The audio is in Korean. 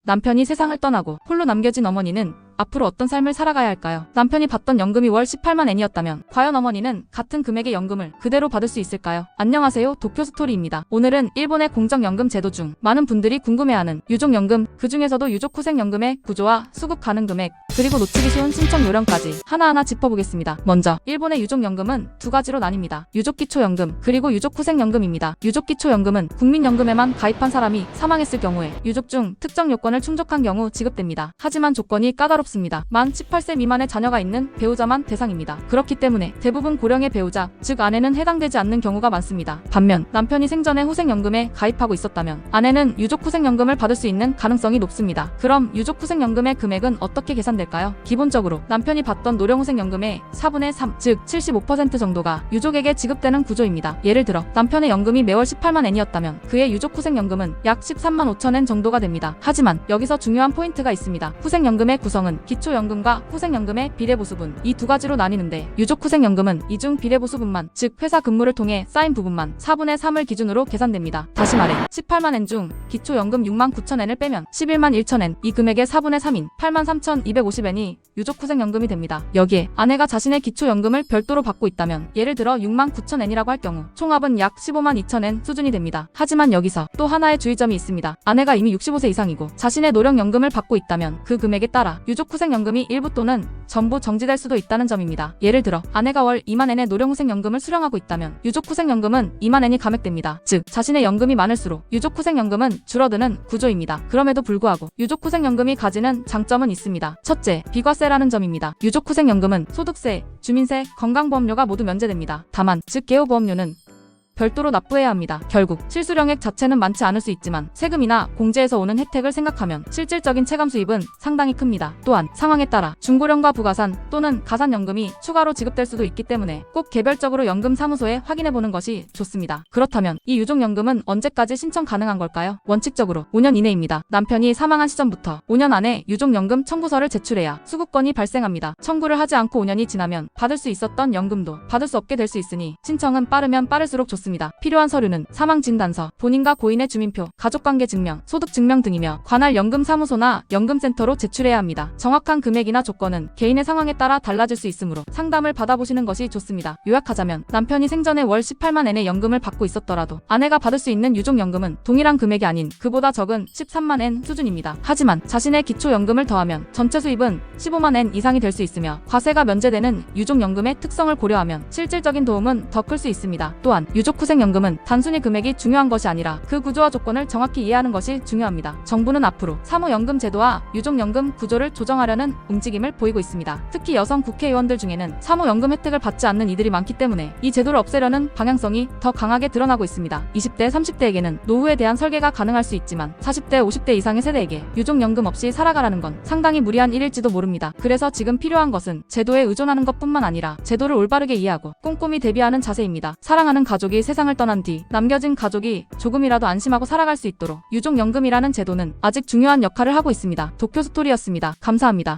남편이 세상을 떠나고 홀로 남겨진 어머니는 앞으로 어떤 삶을 살아가야 할까요? 남편이 받던 연금이 월 18만 엔이었다면 과연 어머니는 같은 금액의 연금을 그대로 받을 수 있을까요? 안녕하세요, 도쿄스토리입니다. 오늘은 일본의 공적연금 제도 중 많은 분들이 궁금해하는 유족연금, 그 중에서도 유족후생연금의 구조와 수급 가능 금액, 그리고 놓치기 쉬운 신청 요령까지 하나하나 짚어보겠습니다. 먼저 일본의 유족연금은 두 가지로 나뉩니다. 유족기초연금 그리고 유족후생연금입니다. 유족기초연금은 국민연금에만 가입한 사람이 사망했을 경우에 유족 중 특정 요건을 충족한 경우 지급됩니다. 하지만 조건이 까다롭습니다. 만 18세 미만의 자녀가 있는 배우자만 대상입니다. 그렇기 때문에 대부분 고령의 배우자, 즉 아내는 해당되지 않는 경우가 많습니다. 반면 남편이 생전에 후생연금에 가입하고 있었다면 아내는 유족후생연금을 받을 수 있는 가능성이 높습니다. 그럼 유족후생연금의 금액은 어떻게 계산될까요? 기본적으로 남편이 받던 노령후생연금의 4분의 3, 즉 75% 정도가 유족에게 지급되는 구조입니다. 예를 들어 남편의 연금이 매월 18만 엔이었다면 그의 유족후생연금은 약 13만 5천 엔 정도가 됩니다. 하지만 여기서 중요한 포인트가 있습니다. 후생연금의 구성은 기초연금과 후생연금의 비례보수분, 이 두 가지로 나뉘는데 유족후생연금은 이중 비례보수분만, 즉 회사 근무를 통해 쌓인 부분만 4분의 3을 기준으로 계산됩니다. 다시 말해 18만 엔 중 기초연금 6만 9천 엔을 빼면 11만 1천 엔, 이 금액의 4분의 3인 8만 3,250 엔이 유족후생연금이 됩니다. 여기에 아내가 자신의 기초연금을 별도로 받고 있다면 예를 들어 6만 9천 엔이라고 할 경우 총합은 약 15만 2천 엔 수준이 됩니다. 하지만 여기서 또 하나의 주의점이 있습니다. 아내가 이미 65세 이상이고 자신의 노령연금을 받고 있다면 그 금액에 따라 유족후생연금이 일부 또는 전부 정지될 수도 있다는 점입니다. 예를 들어 아내가 월 2만 엔의 노령후생연금을 수령하고 있다면 유족후생연금은 2만 엔이 감액됩니다. 즉 자신의 연금이 많을수록 유족후생연금은 줄어드는 구조입니다. 그럼에도 불구하고 유족후생연금이 가지는 장점은 있습니다. 첫째, 비과세라는 점입니다. 유족후생연금은 소득세, 주민세, 건강보험료가 모두 면제됩니다. 다만 즉 개요보험료는 별도로 납부해야 합니다. 결국 실수령액 자체는 많지 않을 수 있지만 세금이나 공제에서 오는 혜택을 생각하면 실질적인 체감 수입은 상당히 큽니다. 또한 상황에 따라 중고령과 부가산 또는 가산연금이 추가로 지급될 수도 있기 때문에 꼭 개별적으로 연금사무소에 확인해보는 것이 좋습니다. 그렇다면 이 유족연금은 언제까지 신청 가능한 걸까요? 원칙적으로 5년 이내입니다. 남편이 사망한 시점부터 5년 안에 유족연금 청구서를 제출해야 수급권이 발생합니다. 청구를 하지 않고 5년이 지나면 받을 수 있었던 연금도 받을 수 없게 될 수 있으니 신청은 빠르면 빠를수록 좋습니다. 필요한 서류는 사망진단서, 본인과 고인의 주민표, 가족관계 증명, 소득 증명 등이며 관할 연금사무소나 연금센터로 제출해야 합니다. 정확한 금액이나 조건은 개인의 상황에 따라 달라질 수 있으므로 상담을 받아보시는 것이 좋습니다. 요약하자면 남편이 생전에 월 18만 엔의 연금을 받고 있었더라도 아내가 받을 수 있는 유족연금은 동일한 금액이 아닌 그보다 적은 13만 엔 수준입니다. 하지만 자신의 기초연금을 더하면 전체 수입은 15만 엔 이상이 될 수 있으며 과세가 면제되는 유족연금의 특성을 고려하면 실질적인 도움은 더 클 수 있습니다. 또한 유족후생연금은 단순히 금액이 중요한 것이 아니라 그 구조와 조건을 정확히 이해하는 것이 중요합니다. 정부는 앞으로 사무연금 제도와 유족연금 구조를 조정하려는 움직임을 보이고 있습니다. 특히 여성 국회의원들 중에는 사무연금 혜택을 받지 않는 이들이 많기 때문에 이 제도를 없애려는 방향성이 더 강하게 드러나고 있습니다. 20대, 30대에게는 노후에 대한 설계가 가능할 수 있지만 40대, 50대 이상의 세대에게 유족연금 없이 살아가라는 건 상당히 무리한 일일지도 모릅니다. 그래서 지금 필요한 것은 제도에 의존하는 것뿐만 아니라 제도를 올바르게 이해하고 꼼꼼히 대비하는 자세입니다. 사랑하는 가족이 세상을 떠난 뒤 남겨진 가족이 조금이라도 안심하고 살아갈 수 있도록 유족연금이라는 제도는 아직 중요한 역할을 하고 있습니다. 도쿄스토리였습니다. 감사합니다.